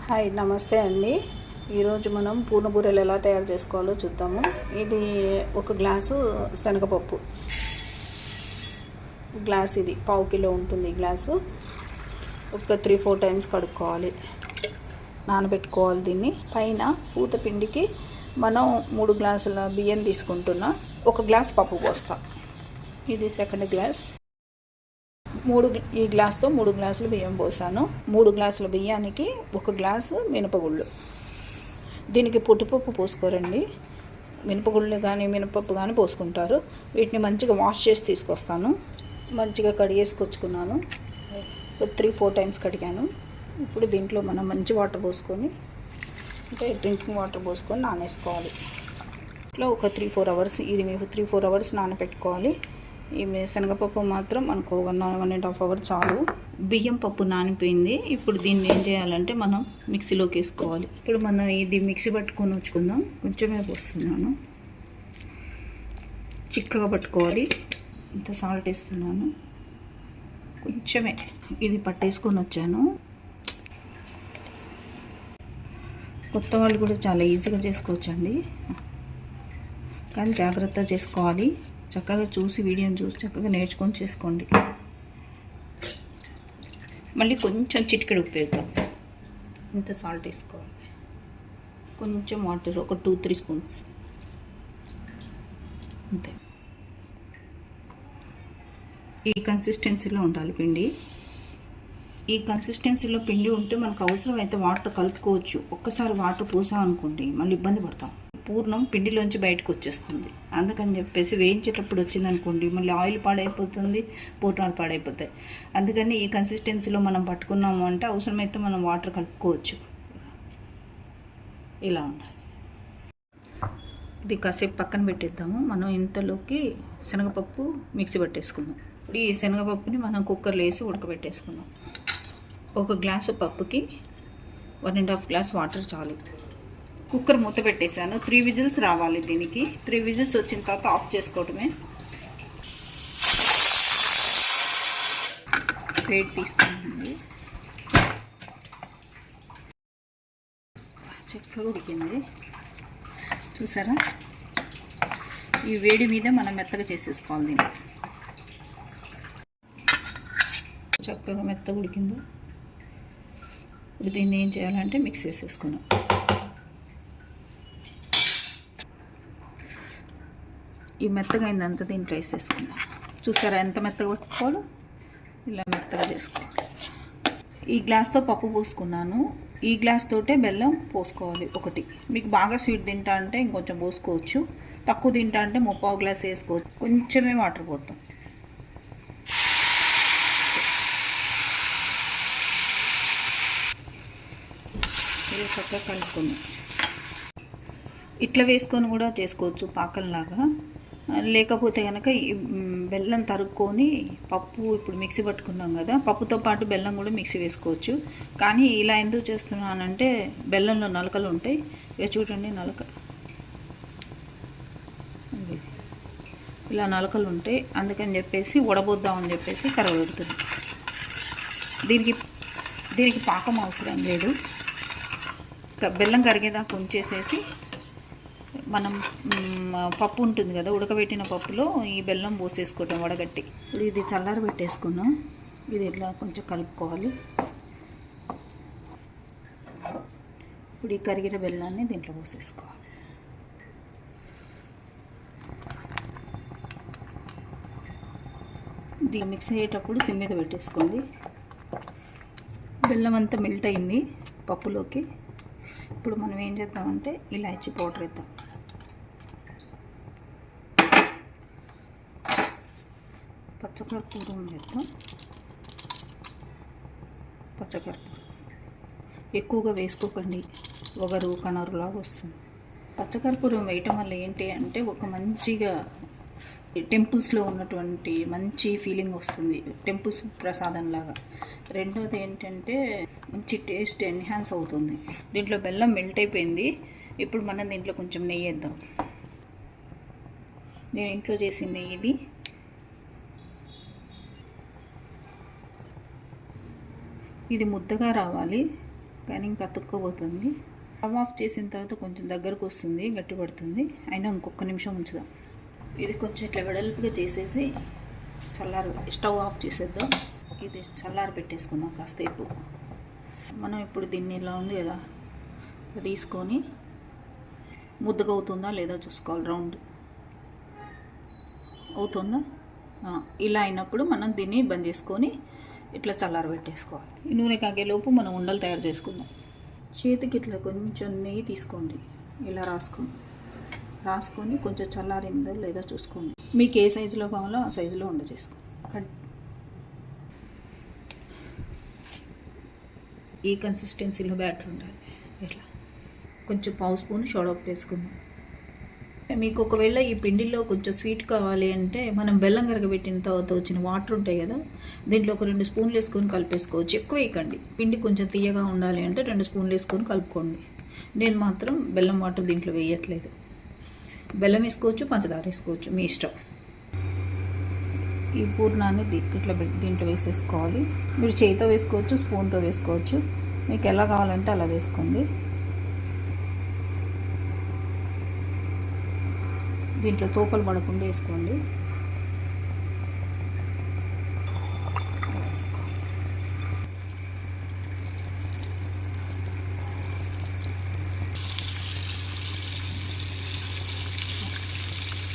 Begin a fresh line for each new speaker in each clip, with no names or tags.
Hi నమస్తే అండి. ఈరోజు మనం పూర్ణ బూరెలు ఎలా తయారు చేసుకోవాలో చూద్దాము. ఇది ఒక గ్లాసు శనగపప్పు గ్లాస్, ఇది పావు కిలో ఉంటుంది. ఈ గ్లాసు ఒక 3-4 టైమ్స్ కడుక్కోవాలి, నానబెట్టుకోవాలి. దీన్ని పైన పూత పిండికి మనం 3 గ్లాసుల బియ్యం తీసుకుంటున్నా. ఒక గ్లాస్ పప్పు పోస్తా. ఇది సెకండ్ గ్లాస్. ఈ గ్లాస్తో 3 గ్లాసులు బియ్యం పోసాను. 3 గ్లాసుల బియ్యానికి 1 గ్లాసు మినపగుళ్ళు. దీనికి పొట్టుపప్పు పోసుకోరండి, మినపగుళ్ళు కానీ మినపప్పు కానీ పోసుకుంటారు. వీటిని మంచిగా వాష్ చేసి తీసుకొస్తాను. మంచిగా కడిగేసుకొచ్చుకున్నాను. 3-4 టైమ్స్ కడిగాను. ఇప్పుడు దీంట్లో మనం మంచి వాటర్ పోసుకొని, అంటే డ్రింకింగ్ వాటర్ పోసుకొని నానేసుకోవాలి. ఇట్లా ఒక 3-4 అవర్స్, ఇది మీకు 3-4 అవర్స్ నానబెట్టుకోవాలి. ఈ శనగపప్పు మాత్రం మనకు 1-1.5 అవర్ చాలు. బియ్యం పప్పు నానిపోయింది. ఇప్పుడు దీన్ని ఏం చేయాలంటే మనం మిక్సీలోకి వేసుకోవాలి. ఇప్పుడు మనం ఇది మిక్సీ పట్టుకొని వచ్చుకుందాం. కొంచెమే పోస్తున్నాను, చిక్కగా పట్టుకోవాలి. ఇంత సాల్ట్ వేస్తున్నాను, కొంచెమే. ఇది పట్టేసుకొని వచ్చాను. కొత్త వాళ్ళు కూడా చాలా ఈజీగా చేసుకోవచ్చండి, కానీ జాగ్రత్తగా చేసుకోవాలి. చక్కగా చూసి, వీడియోని చూసి చక్కగా నేర్చుకొని చేసుకోండి. మళ్ళీ కొంచెం చిటికెడు ఉప్పు వేద్దాం. ఇంత సాల్ట్ వేసుకోవాలి. కొంచెం వాటర్, ఒక 2-3 స్పూన్స్ అంతే. ఈ కన్సిస్టెన్సీలో ఉండాలి పిండి. ఈ కన్సిస్టెన్సీలో పిండి ఉంటే మనకు అవసరం అయితే వాటర్ కలుపుకోవచ్చు. ఒక్కసారి వాటర్ పోసామనుకోండి మళ్ళీ ఇబ్బంది పడతాం. పూర్ణం పిండిలోంచి బయటకు వచ్చేస్తుంది. అందుకని చెప్పేసి వేయించేటప్పుడు వచ్చిందనుకోండి మళ్ళీ ఆయిల్ పాడైపోతుంది, పూర్ణాలు పాడైపోతాయి. అందుకని ఈ కన్సిస్టెన్సీలో మనం పట్టుకున్నాము అంటే అవసరమైతే మనం వాటర్ కలుపుకోవచ్చు. ఇలా ఉండాలి. ఇది కాసేపు పక్కన పెట్టేద్దాము. మనం ఇంతలోకి శనగపప్పు మిక్సీ పట్టేసుకుందాం. ఇప్పుడు ఈ శనగపప్పుని మనం కుక్కర్లో వేసి ఉడకబెట్టేసుకుందాం. ఒక గ్లాసు పప్పుకి 1.5 గ్లాస్ వాటర్ చాలు. కుక్కర్ మూత పెట్టేశాను. 3 విజిల్స్ రావాలి దీనికి. 3 విజిల్స్ వచ్చిన తర్వాత ఆఫ్ చేసుకోవటమే. వేడి తీస్తుంది, చక్కగా ఉడికింది. చూసారా? ఈ వేడి మీద మనం మెత్తగా చేసేసుకోవాలి దీన్ని. చక్కగా మెత్తగా ఉడికిందో. ఇప్పుడు దీన్ని ఏం చేయాలంటే మిక్స్ చేసేసుకున్నాం. ఈ మెత్తగా అయిందంతా దీంట్లో వేసేసుకుందాం. చూసారా ఎంత మెత్తగా పట్టుకోవాలో? ఇలా మెత్తగా చేసుకోవాలి. ఈ గ్లాస్తో పప్పు పోసుకున్నాను. ఈ గ్లాస్ తోటే బెల్లం పోసుకోవాలి ఒకటి. మీకు బాగా స్వీట్ తింటా అంటే ఇంకొంచెం పోసుకోవచ్చు, తక్కువ తింటా అంటే 3/4 గ్లాస్ వేసుకోవచ్చు. కొంచెమే వాటర్ పోతాం. ఇలా చక్కగా కలుపుకుందాం. ఇట్లా వేసుకొని కూడా చేసుకోవచ్చు పాకంలాగా. లేకపోతే కనుక బెల్లం తరుక్కొని పప్పు ఇప్పుడు మిక్సీ పట్టుకున్నాం కదా, పప్పుతో పాటు బెల్లం కూడా మిక్సీ వేసుకోవచ్చు. కానీ ఇలా ఎందుకు చేస్తున్నానంటే బెల్లంలో నలకలు ఉంటాయి. ఇక చూడండి, నలక ఇలా నలకలు ఉంటాయి. అందుకని చెప్పేసి వడబోద్దామని చెప్పేసి కరగబెడుతుంది. దీనికి పాకం అవసరం లేదు. బెల్లం కరిగేదాకా ఉంచేసేసి మనం పప్పు ఉంటుంది కదా, ఉడకబెట్టిన పప్పులో ఈ బెల్లం పోసేసుకోవటం వడగట్టి. ఇప్పుడు ఇది చల్లార పెట్టేసుకున్నాం. ఇది ఇట్లా కొంచెం కలుపుకోవాలి. ఇప్పుడు ఈ కరిగిన బెల్లాన్ని దీంట్లో పోసేసుకోవాలి. దీన్ని మిక్స్ అయ్యేటప్పుడు సిమ్ మీద పెట్టేసుకోండి. బెల్లం అంతా మెల్ట్ అయింది పప్పులోకి. ఇప్పుడు మనం ఏం చేద్దామంటే ఇలాచీ పౌడర్ వేద్దాం. పచ్చకర్పూరం వేద్దాం. పచ్చకర్పూరం ఎక్కువగా వేసుకోకండి, ఒగరు కనరులాగా వస్తుంది. పచ్చకర్పూరం వేయటం వల్ల ఏంటి అంటే ఒక మంచిగా టెంపుల్స్లో ఉన్నటువంటి మంచి ఫీలింగ్ వస్తుంది, టెంపుల్స్ ప్రసాదంలాగా. రెండోది ఏంటంటే మంచి టేస్ట్ ఎన్హాన్స్ అవుతుంది. దీంట్లో బెల్లం మెల్ట్ అయిపోయింది. ఇప్పుడు మనం దీంట్లో కొంచెం నెయ్యి వేద్దాం. నేను ఇంట్లో చేసిన నెయ్యి ఇది. ఇది ముద్దగా రావాలి. కానీ ఇంకా అతుక్కోబోతుంది. స్టవ్ ఆఫ్ చేసిన తర్వాత కొంచెం దగ్గరకు వస్తుంది, గట్టి పడుతుంది. అయినా ఇంకొక నిమిషం ఉంచుదాం. ఇది కొంచెం ఇట్లా వెడల్పుగా చేసేసి స్టవ్ ఆఫ్ చేసేద్దాం. ఇది చల్లారి పెట్టేసుకుందాం కాసేపు. మనం ఇప్పుడు దీన్ని ఇలా ఉంది కదా, తీసుకొని ముద్దగా అవుతుందా లేదా చూసుకోవాలి. రౌండ్ అవుతుందా, ఇలా అయినప్పుడు మనం దీన్ని బంద్ చేసుకొని ఇట్లా చల్లారి పెట్టేసుకోవాలి. ఈ నూనె కాగేలోపు మనం ఉండలు తయారు చేసుకుందాం. చేతికి ఇట్లా కొంచెం నెయ్యి తీసుకోండి, ఇలా రాసుకొని కొంచెం చల్లారిందో లేదా చూసుకోండి. మీకు ఏ సైజులో కావాలో ఆ సైజులో ఉండ చేసుకోండి. ఈ కన్సిస్టెన్సీలో బ్యాటర్ ఉండాలి. ఇట్లా కొంచెం పావు స్పూన్ సోడా ఉప్పు వేసుకుందాం. మీకు ఒకవేళ ఈ పిండిలో కొంచెం స్వీట్ కావాలి అంటే మనం బెల్లం కరగబెట్టిన తర్వాత వచ్చిన వాటర్ ఉంటాయి కదా, దీంట్లో ఒక 2 స్పూన్లు వేసుకొని కలిపేసుకోవచ్చు. ఎక్కువ వేయకండి. పిండి కొంచెం తీయగా ఉండాలి అంటే 2 స్పూన్లు వేసుకొని కలుపుకోండి. నేను మాత్రం బెల్లం వాటర్ దీంట్లో వేయట్లేదు. బెల్లం వేసుకోవచ్చు, పంచదార వేసుకోవచ్చు, మీ ఇష్టం. ఈ పూర్ణాన్ని ఇట్లా దీంట్లో వేసేసుకోవాలి. మీరు చేతితో వేసుకోవచ్చు, స్పూన్తో వేసుకోవచ్చు, మీకు ఎలా కావాలంటే అలా వేసుకోండి. దీంట్లో తోకలు పడకుండా వేసుకోండి.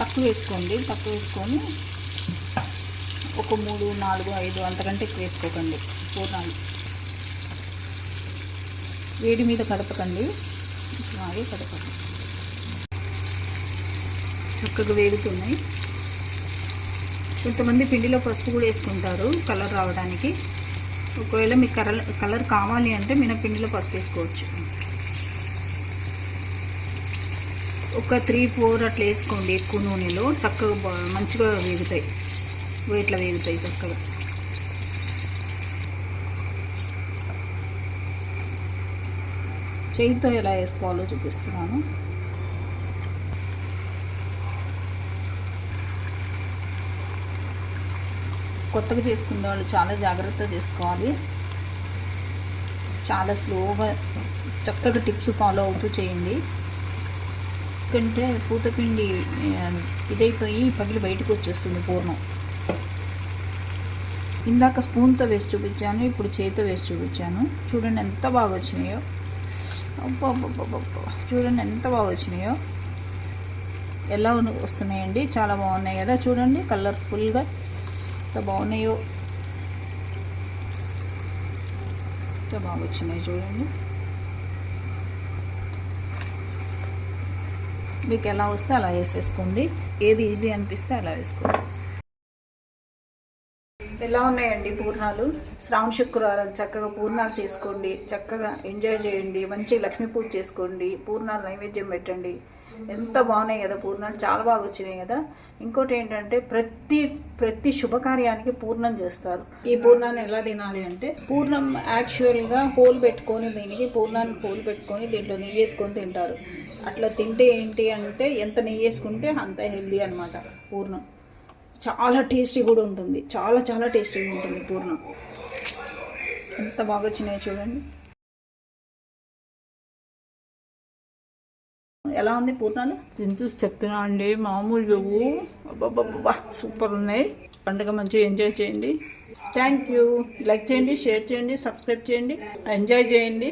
తక్కువ వేసుకోండి. తక్కువ వేసుకొని ఒక 3, 4, 5 అంతకంటే ఎక్కువ వేసుకోకండి. పూర్ణాలు వేడి మీద కదపకండి, అలాగే కదపండి. చక్కగా వేగుతున్నాయి. కొంతమంది పిండిలో పసుపు కూడా వేసుకుంటారు కలర్ రావడానికి. ఒకవేళ మీకు కలర్ కావాలి అంటే మినపిండిలో పసుపు వేసుకోవచ్చు. ఒక 3-4 అట్లా వేసుకోండి. ఎక్కువ నూనెలో చక్కగా మంచిగా వేగుతాయి. ఇట్లా వేగుతాయి చక్కగా. చేతితో ఎలా వేసుకోవాలో చూపిస్తున్నాను. కొత్తగా చేసుకునే వాళ్ళు చాలా జాగ్రత్తగా చేసుకోవాలి. చాలా స్లోగా చక్కగా టిప్స్ ఫాలో అవుతూ చేయండి. ఎందుకంటే పూతపిండి ఇదైపోయి పగిలి బయటకు వచ్చేస్తుంది పూర్ణం. ఇందాక స్పూన్తో వేసి చూపించాను, ఇప్పుడు చేతితో వేసి చూపించాను. చూడండి ఎంత బాగా వచ్చినాయో. చూడండి ఎంత బాగా వచ్చినాయో. ఎలా వస్తున్నాయండి, చాలా బాగున్నాయి కదా. చూడండి కలర్ఫుల్గా ఎంత బాగున్నాయో, ఎంత బాగా వచ్చినాయి చూడండి. మీకు ఎలా వస్తే అలా వేసేసుకోండి. ఏది ఈజీ అనిపిస్తే అలా వేసుకోండి. ఎలా ఉన్నాయండి పూర్ణాలు? శ్రావణ శుక్రవారం చక్కగా పూర్ణాలు చేసుకోండి, చక్కగా ఎంజాయ్ చేయండి, మంచి లక్ష్మీ పూజ చేసుకోండి, పూర్ణాలు నైవేద్యం పెట్టండి. ఎంత బాగున్నాయి కదా పూర్ణాలు, చాలా బాగా వచ్చినాయి కదా. ఇంకోటి ఏంటంటే ప్రతి శుభకార్యానికి పూర్ణం చేస్తారు. ఈ పూర్ణాన్ని ఎలా తినాలి అంటే, పూర్ణం యాక్చువల్గా హోల్ పెట్టుకొని, దీనికి పూర్ణాన్ని హోల్ పెట్టుకొని దీంట్లో నెయ్యి వేసుకొని తింటారు. అట్లా తింటే ఏంటి అంటే, ఎంత నెయ్యి వేసుకుంటే అంత హెల్దీ అనమాట. పూర్ణం చాలా టేస్టీ కూడా ఉంటుంది, చాలా చాలా టేస్టీగా ఉంటుంది పూర్ణం. ఎంత బాగా వచ్చినాయి చూడండి. ఎలా ఉంది పూర్ణాలు? చూసి చెప్తున్నా అండి, మామూలు లేవు. అబ్బాబ్బా సూపర్ ఉన్నాయి. పండుగ మంచిగా ఎంజాయ్ చేయండి. Thank you. లైక్ చేయండి, షేర్ చేయండి, సబ్స్క్రైబ్ చేయండి, ఎంజాయ్ చేయండి.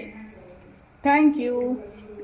Thank you.